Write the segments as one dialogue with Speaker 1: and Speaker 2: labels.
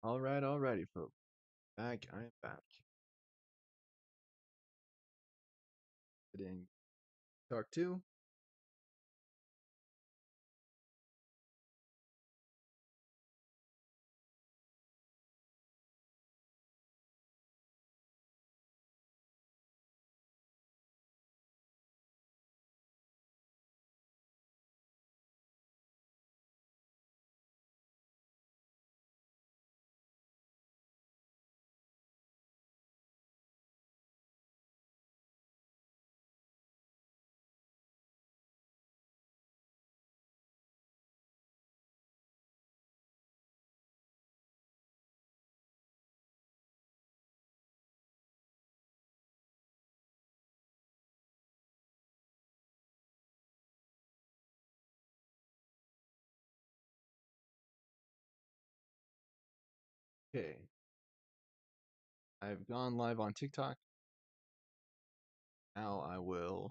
Speaker 1: Alrighty, folks. I am back. Getting talk two. Okay, I've gone live on TikTok. Now I will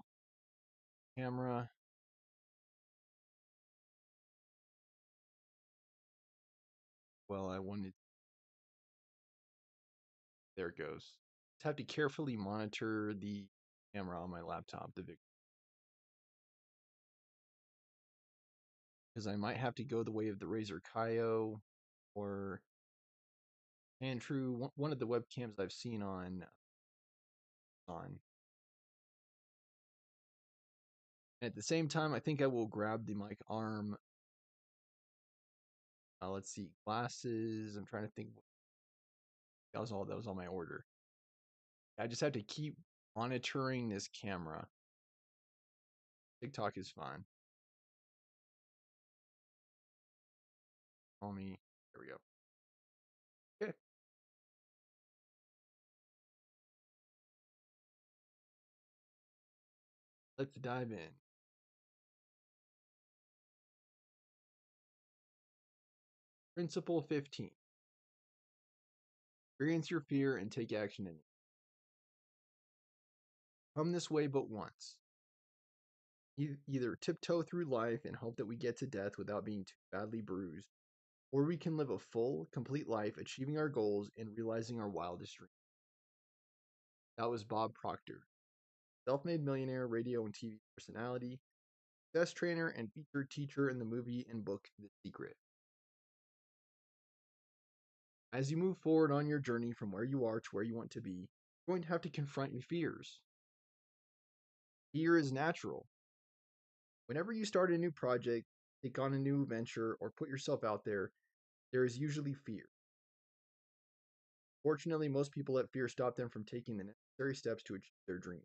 Speaker 1: camera. Well, I wanted. There it goes. Just have to carefully monitor the camera on my laptop, the video, because I might have to go the way of the Razer Kaio or Andrew, one of the webcams I've seen on. And at the same time, I think I will grab the mic arm. Let's see, glasses. I'm trying to think. That was all my order. I just have to keep monitoring this camera. TikTok is fine. Call me. There we go. Okay. Let's dive in. Principle 15. Experience your fear and take action in it. Come this way but once. Either tiptoe through life and hope that we get to death without being too badly bruised, or we can live a full, complete life achieving our goals and realizing our wildest dreams. That was Bob Proctor, self made millionaire, radio and TV personality, success trainer, and featured teacher in the movie and book The Secret. As you move forward on your journey from where you are to where you want to be, you're going to have to confront your fears. Fear is natural. Whenever you start a new project, take on a new venture, or put yourself out there, there is usually fear. Fortunately, most people let fear stop them from taking the necessary steps to achieve their dream.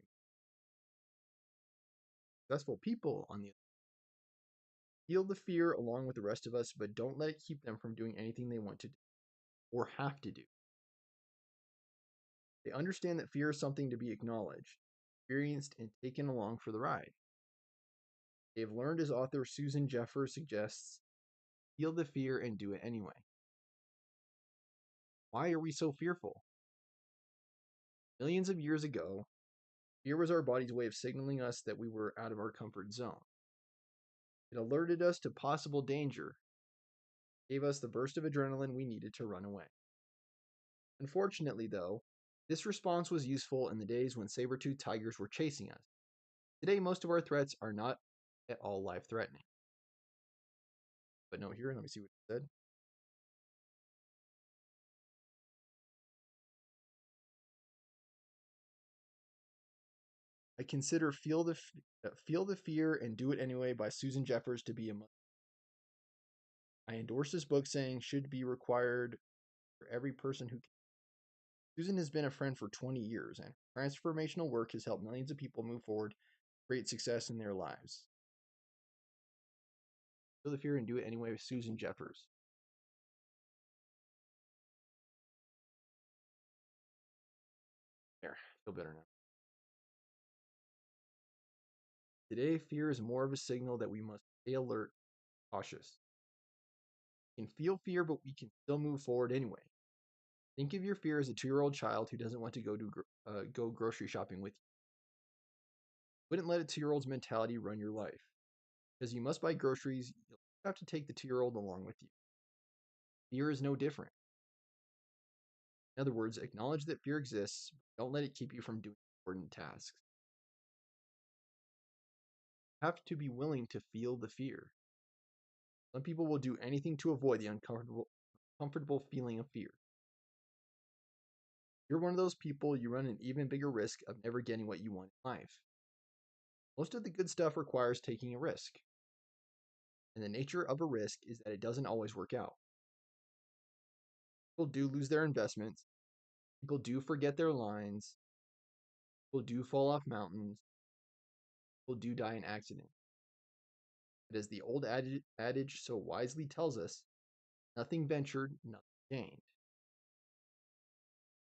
Speaker 1: Successful people, on the other hand, feel the fear along with the rest of us, but don't let it keep them from doing anything they want to do or have to do. They understand that fear is something to be acknowledged, experienced, and taken along for the ride. They have learned, as author Susan Jeffers suggests, feel the fear and do it anyway. Why are we so fearful? Millions of years ago, fear was our body's way of signaling us that we were out of our comfort zone. It alerted us to possible danger, gave us the burst of adrenaline we needed to run away. Unfortunately, though, this response was useful in the days when saber-toothed tigers were chasing us. Today, most of our threats are not at all life-threatening. But no, here, let me see what it said. I consider Feel the Fear and Do It Anyway by Susan Jeffers to be a must. I endorse this book saying should be required for every person who can. Susan has been a friend for 20 years, and her transformational work has helped millions of people move forward, great success in their lives. Feel the Fear and Do It Anyway with Susan Jeffers. There, feel better now. Today, fear is more of a signal that we must stay alert, cautious. We can feel fear, but we can still move forward anyway. Think of your fear as a 2-year-old child who doesn't want to go grocery shopping with you. Wouldn't let a 2-year-old's mentality run your life. Because you must buy groceries, you'll have to take the 2-year-old along with you. Fear is no different. In other words, acknowledge that fear exists, but don't let it keep you from doing important tasks. You have to be willing to feel the fear. Some people will do anything to avoid the uncomfortable feeling of fear. If you're one of those people, you run an even bigger risk of never getting what you want in life. Most of the good stuff requires taking a risk, and the nature of a risk is that it doesn't always work out. People do lose their investments, people do forget their lines, people do fall off mountains, people do die in accidents. But as the old adage so wisely tells us, nothing ventured, nothing gained.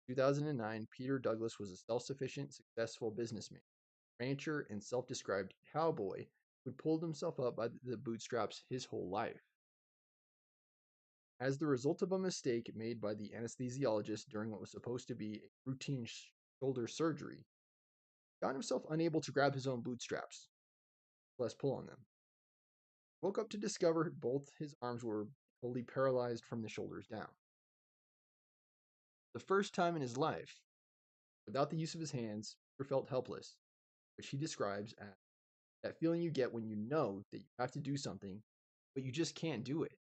Speaker 1: In 2009, Peter Douglas was a self sufficient, successful businessman, rancher, and self described cowboy who pulled himself up by the bootstraps his whole life. As the result of a mistake made by the anesthesiologist during what was supposed to be a routine shoulder surgery, he found himself unable to grab his own bootstraps, less pull on them. He woke up to discover both his arms were wholly paralyzed from the shoulders down. The first time in his life, without the use of his hands, Peter felt helpless, which he describes as that feeling you get when you know that you have to do something, but you just can't do it.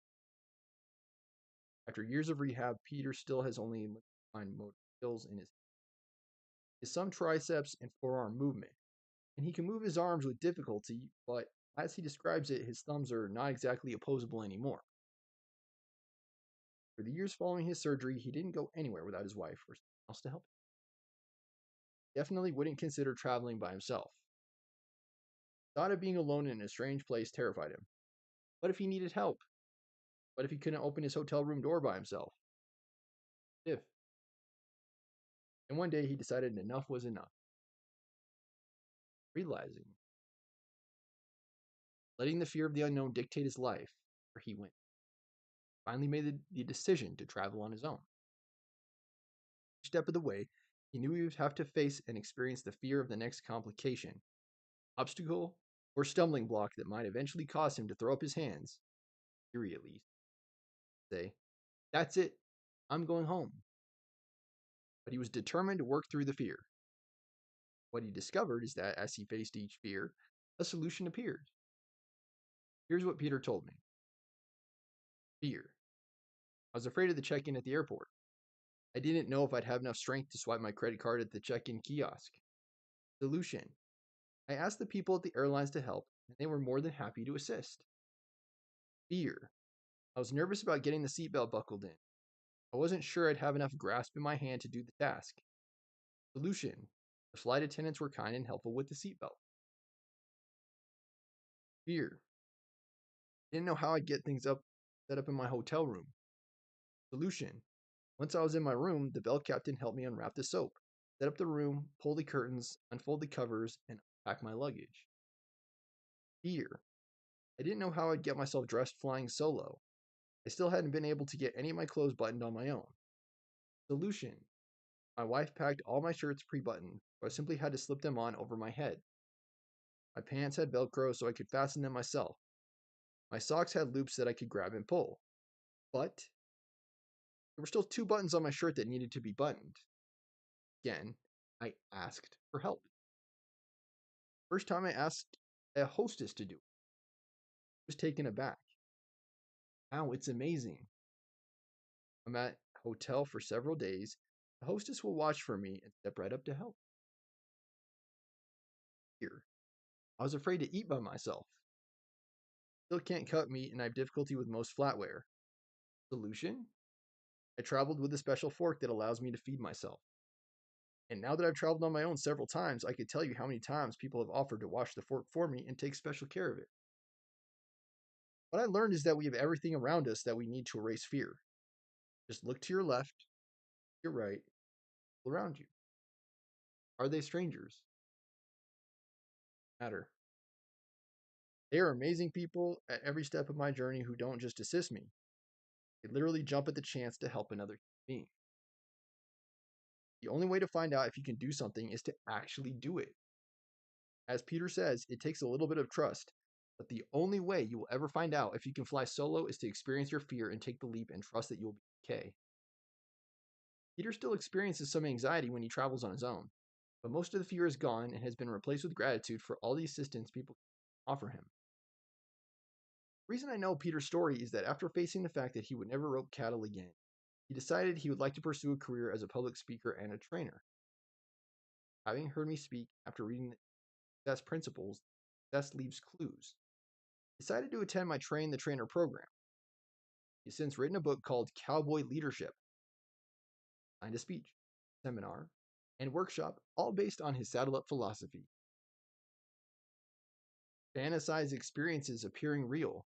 Speaker 1: After years of rehab, Peter still has only limited fine motor skills in some triceps and forearm movement, and he can move his arms with difficulty, but as he describes it, his thumbs are not exactly opposable anymore. For the years following his surgery, he didn't go anywhere without his wife or someone else to help him. He definitely wouldn't consider traveling by himself. The thought of being alone in a strange place terrified him. What if he needed help? What if he couldn't open his hotel room door by himself? If. And one day he decided enough was enough. Realizing, letting the fear of the unknown dictate his life, where he went. Finally made the decision to travel on his own. Each step of the way, he knew he would have to face and experience the fear of the next complication, obstacle, or stumbling block that might eventually cause him to throw up his hands, theory at least, say, "That's it, I'm going home." But he was determined to work through the fear. What he discovered is that as he faced each fear, a solution appeared. Here's what Peter told me. Fear. I was afraid of the check-in at the airport. I didn't know if I'd have enough strength to swipe my credit card at the check-in kiosk. Solution. I asked the people at the airlines to help, and they were more than happy to assist. Fear. I was nervous about getting the seatbelt buckled in. I wasn't sure I'd have enough grasp in my hand to do the task. Solution. The flight attendants were kind and helpful with the seatbelt. Fear. I didn't know how I'd get things set up in my hotel room. Solution. Once I was in my room, the bell captain helped me unwrap the soap, set up the room, pull the curtains, unfold the covers, and unpack my luggage. Fear. I didn't know how I'd get myself dressed flying solo. I still hadn't been able to get any of my clothes buttoned on my own. Solution. My wife packed all my shirts pre-buttoned, so I simply had to slip them on over my head. My pants had Velcro so I could fasten them myself. My socks had loops that I could grab and pull. But there were still 2 buttons on my shirt that needed to be buttoned. Again, I asked for help. First time I asked a hostess to do it, I was taken aback. Now it's amazing. I'm at a hotel for several days. The hostess will watch for me and step right up to help. Here, I was afraid to eat by myself. Still can't cut meat and I have difficulty with most flatware. Solution? I traveled with a special fork that allows me to feed myself. And now that I've traveled on my own several times, I could tell you how many times people have offered to wash the fork for me and take special care of it. What I learned is that we have everything around us that we need to erase fear. Just look to your left, your right, around you. Are they strangers? Matter. They are amazing people at every step of my journey who don't just assist me. They literally jump at the chance to help another human being. The only way to find out if you can do something is to actually do it. As Peter says, it takes a little bit of trust, but the only way you will ever find out if you can fly solo is to experience your fear and take the leap and trust that you'll be okay. Peter still experiences some anxiety when he travels on his own, but most of the fear is gone and has been replaced with gratitude for all the assistance people offer him. The reason I know Peter's story is that after facing the fact that he would never rope cattle again, he decided he would like to pursue a career as a public speaker and a trainer. Having heard me speak after reading the Success Principles, Success Leaves Clues, he decided to attend my Train the Trainer program. He's since written a book called Cowboy Leadership, signed a speech, seminar, and workshop, all based on his saddle up philosophy. Fantasize experiences appearing real.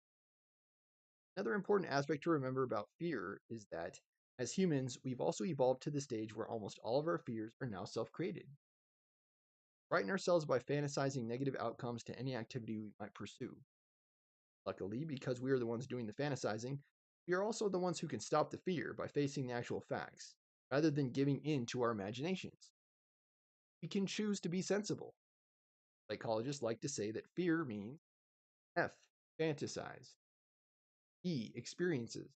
Speaker 1: Another important aspect to remember about fear is that, as humans, we've also evolved to the stage where almost all of our fears are now self created. Frighten ourselves by fantasizing negative outcomes to any activity we might pursue. Luckily, because we are the ones doing the fantasizing, we are also the ones who can stop the fear by facing the actual facts, rather than giving in to our imaginations. We can choose to be sensible. Psychologists like to say that fear means F, fantasized, E, experiences,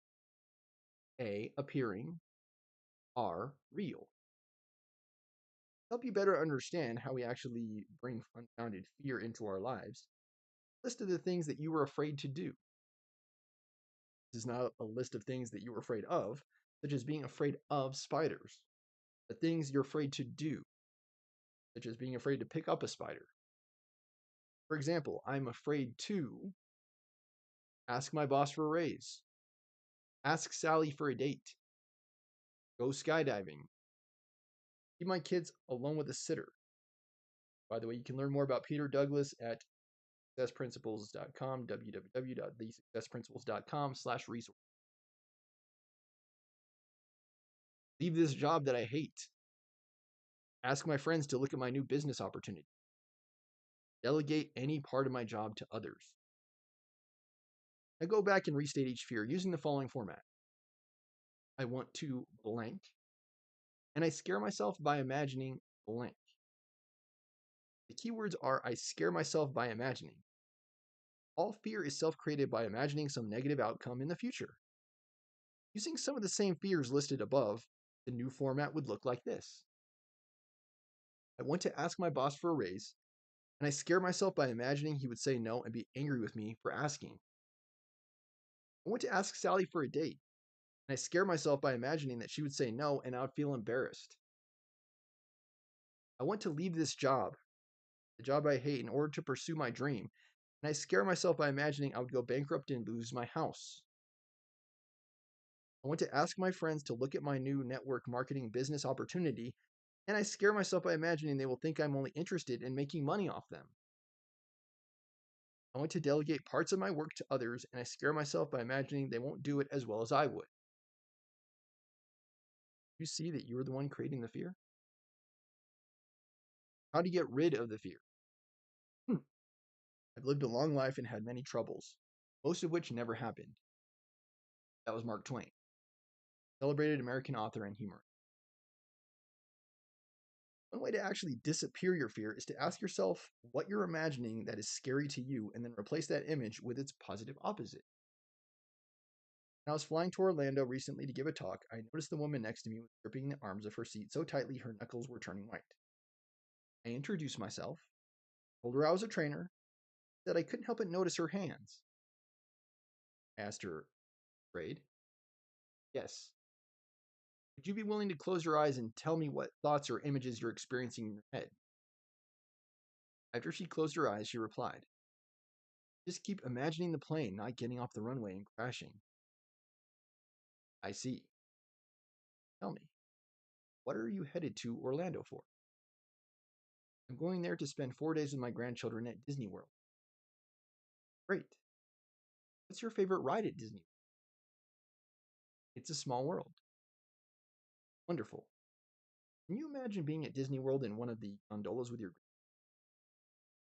Speaker 1: A, appearing, R, real. To help you better understand how we actually bring unfounded fear into our lives, list of the things that you were afraid to do. This is not a list of things that you were afraid of, such as being afraid of spiders. The things you're afraid to do, such as being afraid to pick up a spider. For example, I'm afraid to ask my boss for a raise, ask Sally for a date, go skydiving, keep my kids alone with a sitter. By the way, you can learn more about Peter Douglas at successprinciples.com, www.thesuccessprinciples.com/resource. Leave this job that I hate. Ask my friends to look at my new business opportunity. Delegate any part of my job to others. I go back and restate each fear using the following format. I want to blank, and I scare myself by imagining blank. The keywords are I scare myself by imagining. All fear is self-created by imagining some negative outcome in the future. Using some of the same fears listed above, the new format would look like this. I want to ask my boss for a raise, and I scare myself by imagining he would say no and be angry with me for asking. I want to ask Sally for a date, and I scare myself by imagining that she would say no and I would feel embarrassed. I want to leave this job, the job I hate, in order to pursue my dream, and I scare myself by imagining I would go bankrupt and lose my house. I want to ask my friends to look at my new network marketing business opportunity, and I scare myself by imagining they will think I'm only interested in making money off them. I want to delegate parts of my work to others, and I scare myself by imagining they won't do it as well as I would. You see that you are the one creating the fear? How to get rid of the fear? I've lived a long life and had many troubles, most of which never happened. That was Mark Twain, celebrated American author and humorist. One way to actually disappear your fear is to ask yourself what you're imagining that is scary to you and then replace that image with its positive opposite. When I was flying to Orlando recently to give a talk, I noticed the woman next to me was gripping the arms of her seat so tightly her knuckles were turning white. I introduced myself, told her I was a trainer, said I couldn't help but notice her hands. I asked her, afraid? Yes. Would you be willing to close your eyes and tell me what thoughts or images you're experiencing in your head? After she closed her eyes, she replied, just keep imagining the plane not getting off the runway and crashing. I see. Tell me, what are you headed to Orlando for? I'm going there to spend 4 days with my grandchildren at Disney World. Great. What's your favorite ride at Disney? It's a Small World. Wonderful. Can you imagine being at Disney World in one of the gondolas with your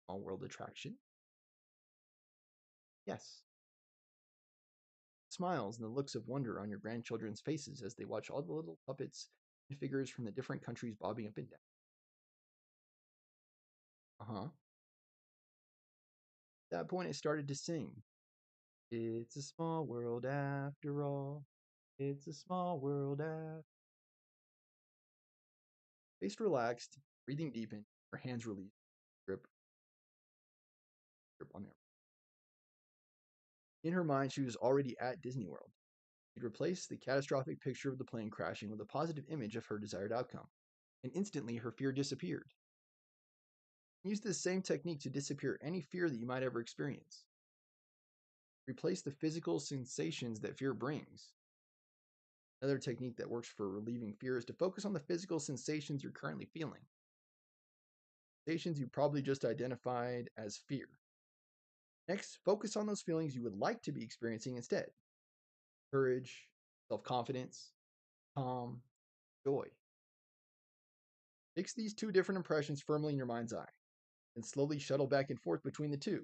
Speaker 1: Small World attraction? Yes. Smiles and the looks of wonder on your grandchildren's faces as they watch all the little puppets and figures from the different countries bobbing up and down. Uh-huh. At that point, I started to sing. It's a small world after all. It's a small world after. Face relaxed, breathing deep in, her hands released, grip, grip on the arm. In her mind, she was already at Disney World. She'd replaced the catastrophic picture of the plane crashing with a positive image of her desired outcome, and instantly her fear disappeared. Use this same technique to disappear any fear that you might ever experience. Replace the physical sensations that fear brings. Another technique that works for relieving fear is to focus on the physical sensations you're currently feeling. Sensations you probably just identified as fear. Next, focus on those feelings you would like to be experiencing instead. Courage, self-confidence, calm, joy. Fix these two different impressions firmly in your mind's eye, and slowly shuttle back and forth between the two,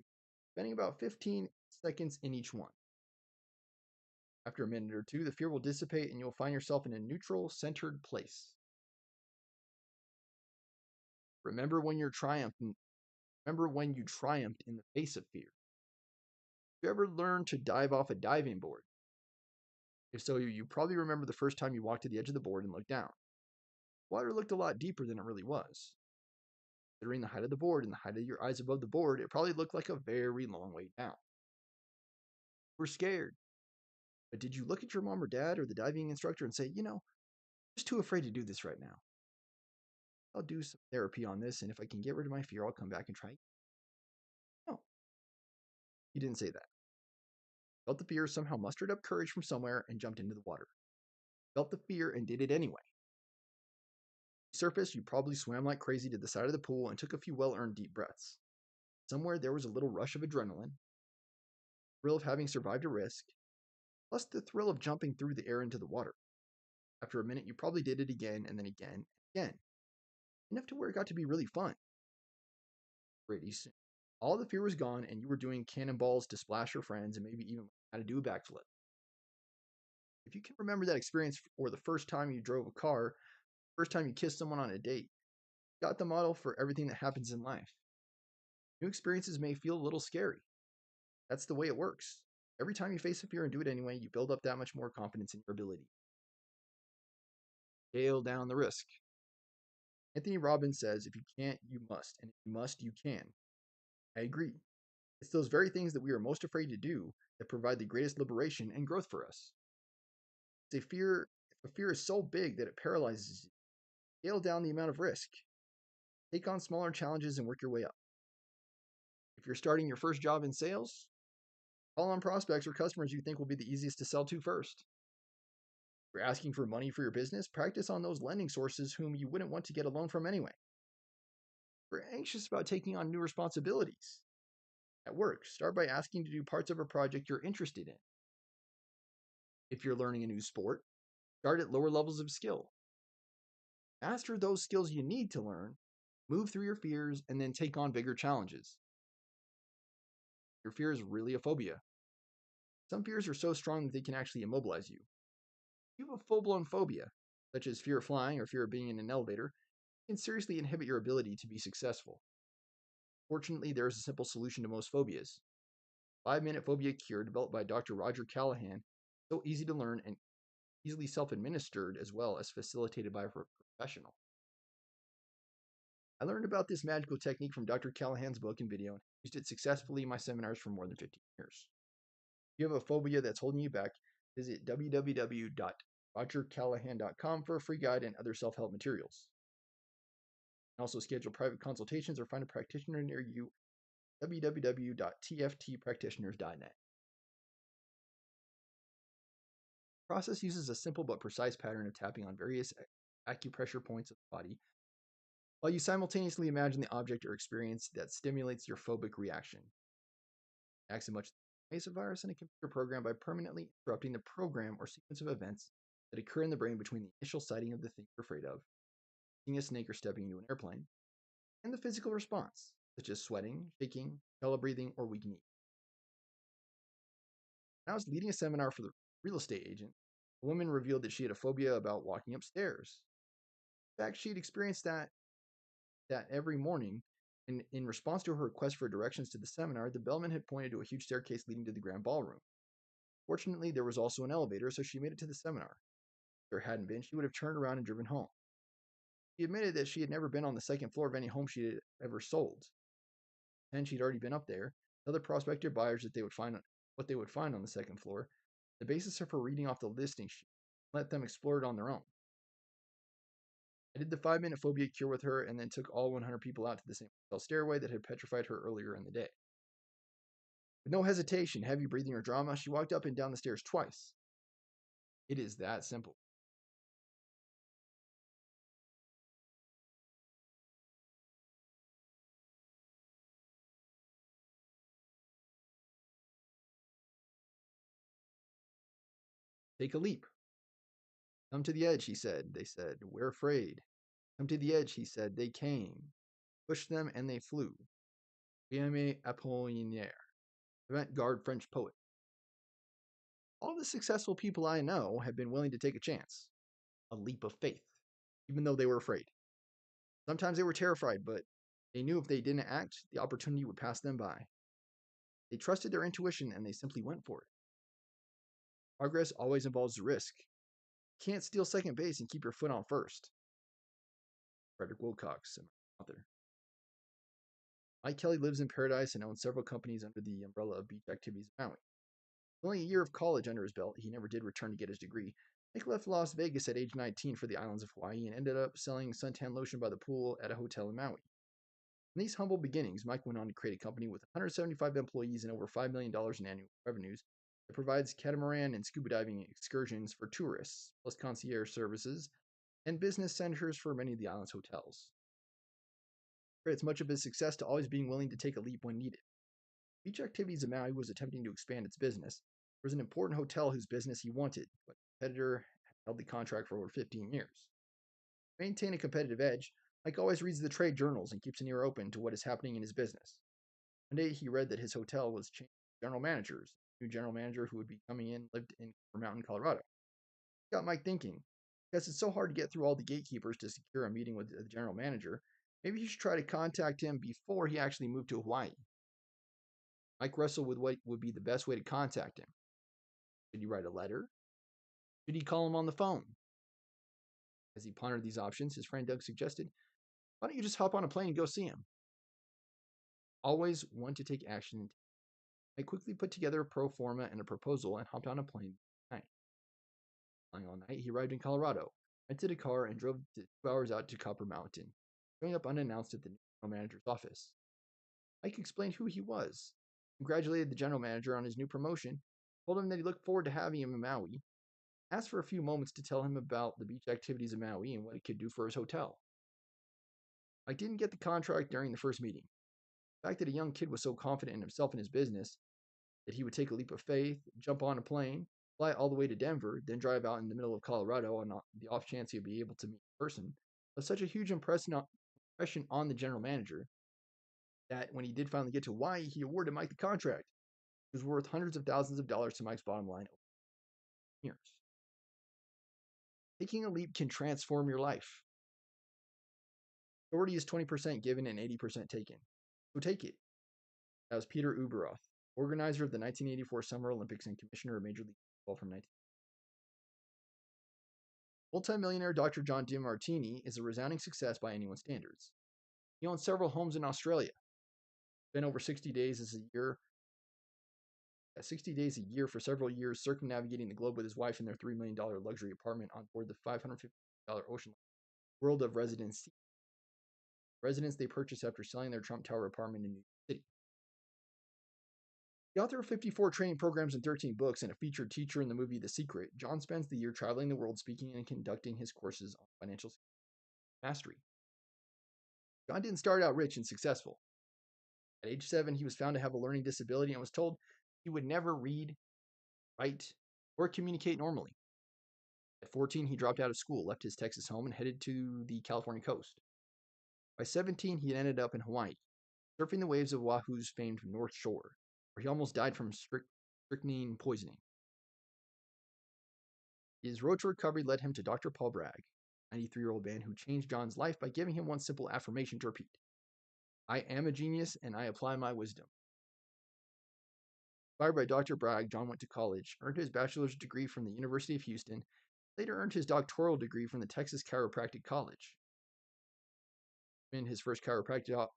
Speaker 1: spending about 15 seconds in each one. After a minute or two, the fear will dissipate and you'll find yourself in a neutral, centered place. Remember when you triumphed in the face of fear. Have you ever learned to dive off a diving board? If so, you probably remember the first time you walked to the edge of the board and looked down. Water looked a lot deeper than it really was. Considering the height of the board and the height of your eyes above the board, it probably looked like a very long way down. You were scared. But did you look at your mom or dad or the diving instructor and say, I'm just too afraid to do this right now? I'll do some therapy on this, and if I can get rid of my fear, I'll come back and try. No, you didn't say that. Felt the fear, somehow mustered up courage from somewhere, and jumped into the water. Felt the fear and did it anyway. Surface, you probably swam like crazy to the side of the pool and took a few well-earned deep breaths. Somewhere there was a little rush of adrenaline, thrill of having survived a risk, plus the thrill of jumping through the air into the water. After a minute, you probably did it again and then again and again, enough to where it got to be really fun. Pretty soon, all the fear was gone and you were doing cannonballs to splash your friends and maybe even how to do a backflip. If you can remember that experience or the first time you drove a car, first time you kissed someone on a date, you got the model for everything that happens in life. New experiences may feel a little scary. That's the way it works. Every time you face a fear and do it anyway, you build up that much more confidence in your ability. Scale down the risk. Anthony Robbins says, if you can't, you must, and if you must, you can. I agree. It's those very things that we are most afraid to do that provide the greatest liberation and growth for us. If a fear is so big that it paralyzes you, scale down the amount of risk. Take on smaller challenges and work your way up. If you're starting your first job in sales, call on prospects or customers you think will be the easiest to sell to first. If you're asking for money for your business, practice on those lending sources whom you wouldn't want to get a loan from anyway. If you're anxious about taking on new responsibilities at work, start by asking to do parts of a project you're interested in. If you're learning a new sport, start at lower levels of skill. Master those skills you need to learn, move through your fears, and then take on bigger challenges. Your fear is really a phobia. Some fears are so strong that they can actually immobilize you. If you have a full-blown phobia, such as fear of flying or fear of being in an elevator, it can seriously inhibit your ability to be successful. Fortunately, there is a simple solution to most phobias. 5-minute phobia cure developed by Dr. Roger Callahan, so easy to learn and easily self-administered as well as facilitated by a professional. I learned about this magical technique from Dr. Callahan's book and video and used it successfully in my seminars for more than 15 years. If you have a phobia that's holding you back, visit www.rogercallahan.com for a free guide and other self-help materials. You can also schedule private consultations or find a practitioner near you at www.tftpractitioners.net. The process uses a simple but precise pattern of tapping on various acupressure points of the body while you simultaneously imagine the object or experience that stimulates your phobic reaction. It acts in much like a virus in a computer program by permanently interrupting the program or sequence of events that occur in the brain between the initial sighting of the thing you're afraid of, seeing a snake or stepping into an airplane, and the physical response, such as sweating, shaking, shallow breathing, or weak knees. When I was leading a seminar for the real estate agent, a woman revealed that she had a phobia about walking upstairs. In fact, she had experienced that every morning. And in response to her request for directions to the seminar, the bellman had pointed to a huge staircase leading to the grand ballroom. Fortunately, there was also an elevator, so she made it to the seminar. If there hadn't been, she would have turned around and driven home. She admitted that she had never been on the second floor of any home she had ever sold, and she'd already been up there. Other prospective buyers that they would find what they would find on the second floor, the basis of her reading off the listing sheet, let them explore it on their own. I did the 5-minute phobia cure with her and then took all 100 people out to the same hotel stairway that had petrified her earlier in the day. With no hesitation, heavy breathing, or drama, she walked up and down the stairs twice. It is that simple. Take a leap. Come to the edge, he said. They said, we're afraid. Come to the edge, he said. They came. Pushed them and they flew. Guillaume Apollinaire, avant-garde French poet. All the successful people I know have been willing to take a chance, a leap of faith, even though they were afraid. Sometimes they were terrified, but they knew if they didn't act, the opportunity would pass them by. They trusted their intuition and they simply went for it. Progress always involves risk. You can't steal second base and keep your foot on first. Frederick Wilcox, author. Mike Kelly lives in paradise and owns several companies under the umbrella of beach activities in Maui. With only a year of college under his belt, he never did return to get his degree. Mike left Las Vegas at age 19 for the islands of Hawaii and ended up selling suntan lotion by the pool at a hotel in Maui. In these humble beginnings, Mike went on to create a company with 175 employees and over $5 million in annual revenues that provides catamaran and scuba diving excursions for tourists, plus concierge services and business centers for many of the island's hotels. He credits much of his success to always being willing to take a leap when needed. Beach Activities in Maui was attempting to expand its business. There was an important hotel whose business he wanted, but the competitor had held the contract for over 15 years. To maintain a competitive edge, Mike always reads the trade journals and keeps an ear open to what is happening in his business. One day he read that his hotel was changing general managers. The new general manager who would be coming in lived in Copper Mountain, Colorado. It got Mike thinking, because it's so hard to get through all the gatekeepers to secure a meeting with the general manager, maybe he should try to contact him before he actually moved to Hawaii. Mike wrestled with what would be the best way to contact him. Should he write a letter? Should he call him on the phone? As he pondered these options, his friend Doug suggested, why don't you just hop on a plane and go see him? Always want to take action. Mike quickly put together a pro forma and a proposal and hopped on a plane that night. Flying all night, he arrived in Colorado, rented a car, and drove 2 hours out to Copper Mountain, showing up unannounced at the general manager's office. Mike explained who he was, congratulated the general manager on his new promotion, told him that he looked forward to having him in Maui, asked for a few moments to tell him about the beach activities in Maui and what it could do for his hotel. Mike didn't get the contract during the first meeting. The fact that a young kid was so confident in himself and his business that he would take a leap of faith, jump on a plane, fly all the way to Denver, then drive out in the middle of Colorado on the off chance he'd be able to meet in person, was such a huge impression on the general manager that when he did finally get to Hawaii, he awarded Mike the contract. It was worth hundreds of thousands of dollars to Mike's bottom line over years. Taking a leap can transform your life. Authority is 20% given and 80% taken. So take it. That was Peter Ueberroth, organizer of the 1984 Summer Olympics and commissioner of Major League Baseball from 19. Multi-millionaire Dr. John DeMartini is a resounding success by anyone's standards. He owns several homes in Australia. Spent over 60 days a year for several years circumnavigating the globe with his wife in their $3 million luxury apartment on board the $550 ocean World of Residence residence they purchased after selling their Trump Tower apartment in New York City. The author of 54 training programs and 13 books and a featured teacher in the movie The Secret, John spends the year traveling the world speaking and conducting his courses on financial mastery. John didn't start out rich and successful. At age 7, he was found to have a learning disability and was told he would never read, write, or communicate normally. At 14, he dropped out of school, left his Texas home, and headed to the California coast. By 17, he ended up in Hawaii, surfing the waves of Oahu's famed North Shore, where he almost died from strychnine poisoning. His road to recovery led him to Dr. Paul Bragg, a 93-year-old man who changed John's life by giving him one simple affirmation to repeat. I am a genius and I apply my wisdom. Inspired by Dr. Bragg, John went to college, earned his bachelor's degree from the University of Houston, later earned his doctoral degree from the Texas Chiropractic College. In his first chiropractic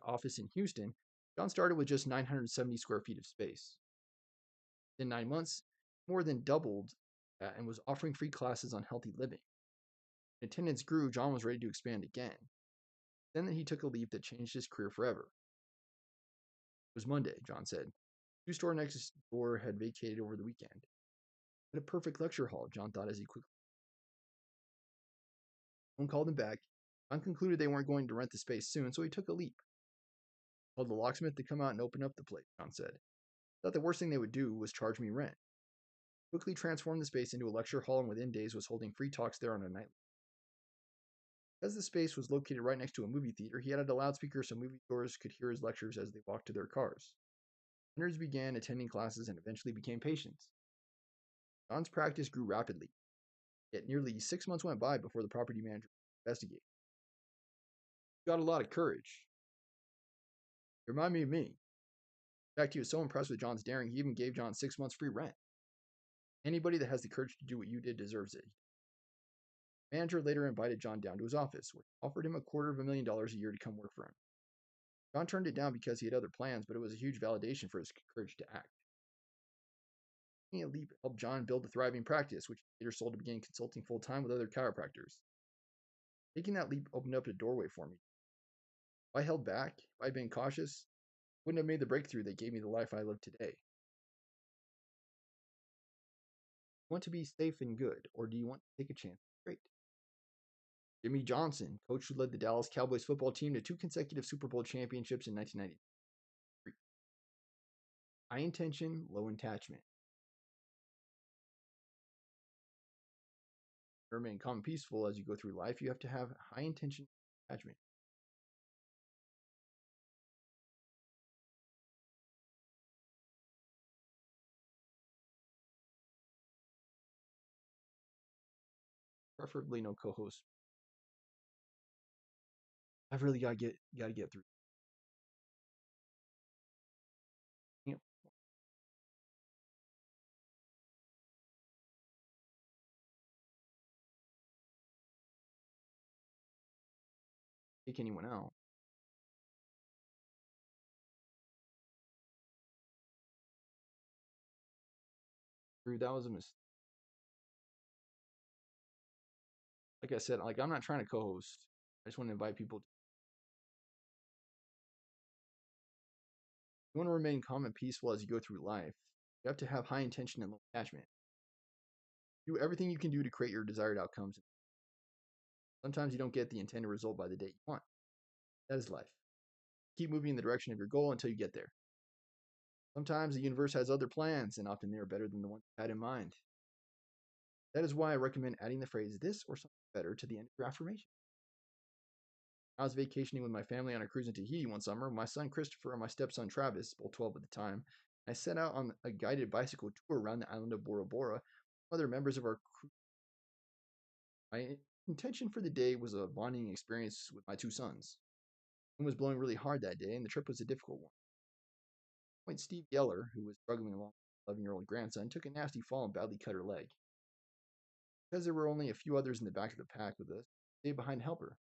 Speaker 1: office in Houston, John started with just 970 square feet of space. In 9 months, more than doubled and was offering free classes on healthy living. When attendance grew, John was ready to expand again. Then he took a leap that changed his career forever. It was Monday, John said. The store next door had vacated over the weekend. What a perfect lecture hall, John thought as he quickly. Someone called him back. John concluded they weren't going to rent the space soon, so he took a leap. Told the locksmith to come out and open up the place, John said. Thought the worst thing they would do was charge me rent. Quickly transformed the space into a lecture hall and within days was holding free talks there on a nightly. Because the space was located right next to a movie theater, he added a loudspeaker so moviegoers could hear his lectures as they walked to their cars. Hundreds began attending classes and eventually became patients. John's practice grew rapidly, yet nearly 6 months went by before the property manager investigated. He got a lot of courage. You remind me of me. In fact, he was so impressed with John's daring, he even gave John 6 months free rent. Anybody that has the courage to do what you did deserves it. The manager later invited John down to his office, where he offered him $250,000 a year to come work for him. John turned it down because he had other plans, but it was a huge validation for his courage to act. Taking a leap helped John build a thriving practice, which he later sold to begin consulting full-time with other chiropractors. Taking that leap opened up a doorway for me. If I held back, if I'd been cautious, I wouldn't have made the breakthrough that gave me the life I live today. Want to be safe and good, or do you want to take a chance? Great. Jimmy Johnson, coach who led the Dallas Cowboys football team to 2 consecutive Super Bowl championships in 1993. High intention, low attachment. To remain calm and peaceful as you go through life, you have to have high intention attachment. Preferably no co-host. I've really got to get through. Can't take anyone out. That was a mistake. Like I said, I'm not trying to co-host. I just want to invite people. You want to remain calm and peaceful as you go through life. You have to have high intention and low attachment. Do everything you can do to create your desired outcomes. Sometimes you don't get the intended result by the date you want. That is life. Keep moving in the direction of your goal until you get there. Sometimes the universe has other plans, and often they are better than the ones you had in mind. That is why I recommend adding the phrase "this or something better" to the end of your affirmation. I was vacationing with my family on a cruise in Tahiti one summer. My son Christopher and my stepson Travis, both 12 at the time, I set out on a guided bicycle tour around the island of Bora Bora with other members of our crew. My intention for the day was a bonding experience with my 2 sons. The wind was blowing really hard that day, and the trip was a difficult one. At one point, Steve Geller, who was struggling along with his 11-year-old grandson, took a nasty fall and badly cut her leg. Because there were only a few others in the back of the pack with us, I stayed behind to help her.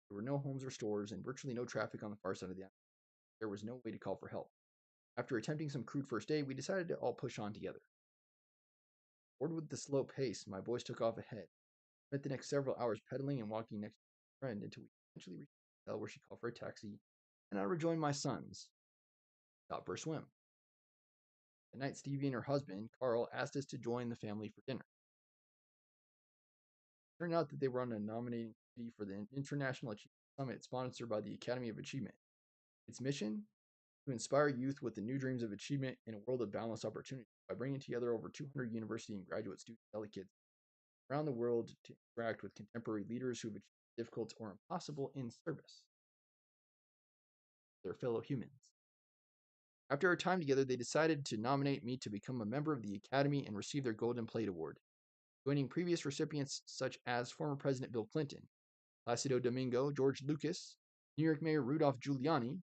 Speaker 1: There were no homes or stores and virtually no traffic on the far side of the island. There was no way to call for help. After attempting some crude first aid, we decided to all push on together. Bored with the slow pace, my boys took off ahead. I spent the next several hours pedaling and walking next to my friend until we eventually reached the hotel where she called for a taxi, and I rejoined my sons. Out for a swim. That night, Stevie and her husband, Carl, asked us to join the family for dinner. It turned out that they were on a nominating committee for the International Achievement Summit sponsored by the Academy of Achievement. Its mission? To inspire youth with the new dreams of achievement in a world of boundless opportunity by bringing together over 200 university and graduate student delegates around the world to interact with contemporary leaders who have achieved difficult or impossible in service to their fellow humans. After our time together, they decided to nominate me to become a member of the Academy and receive their Golden Plate Award, joining previous recipients such as former President Bill Clinton, Placido Domingo, George Lucas, New York Mayor Rudolph Giuliani,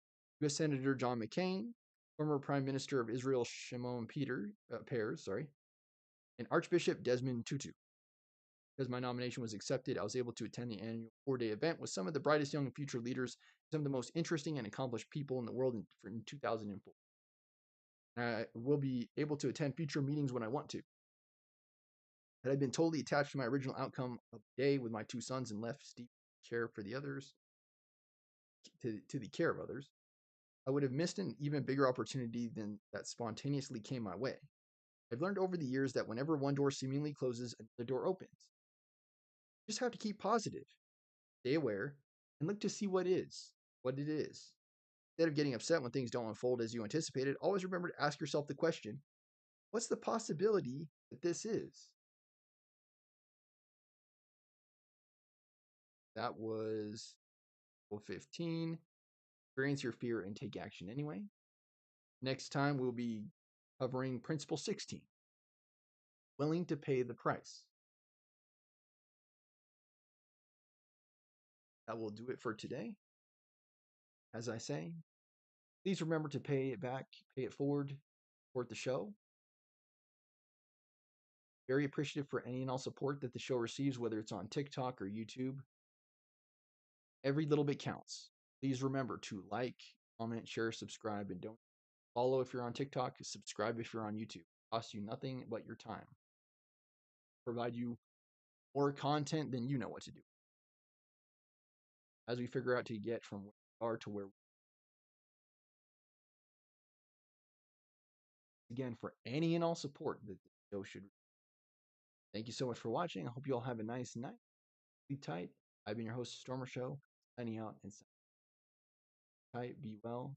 Speaker 1: U.S. Senator John McCain, former Prime Minister of Israel Shimon Peres, and Archbishop Desmond Tutu. Because my nomination was accepted, I was able to attend the annual 4-day event with some of the brightest young and future leaders, some of the most interesting and accomplished people in the world in 2004. I will be able to attend future meetings when I want to. Had I been totally attached to my original outcome of the day with my two sons and left Steve care for the others, to the care of others, I would have missed an even bigger opportunity than that spontaneously came my way. I've learned over the years that whenever one door seemingly closes, another door opens. You just have to keep positive, stay aware, and look to see what it is. Instead of getting upset when things don't unfold as you anticipated, always remember to ask yourself the question, what's the possibility that this is? That was 15. Experience your fear and take action anyway. Next time we'll be covering principle 16, willing to pay the price. That will do it for today. As I say, please remember to pay it back, pay it forward, support the show. Very appreciative for any and all support that the show receives, whether it's on TikTok or YouTube. Every little bit counts. Please remember to like, comment, share, subscribe, and don't follow if you're on TikTok, subscribe if you're on YouTube. It costs you nothing but your time. Provide you more content than you know what to do. As we figure out to get from where we are to where we again for any and all support that the show should. Thank you so much for watching. I hope you all have a nice night. Sleep tight. I've been your host, Stormer Show, signing out and tight. Be well.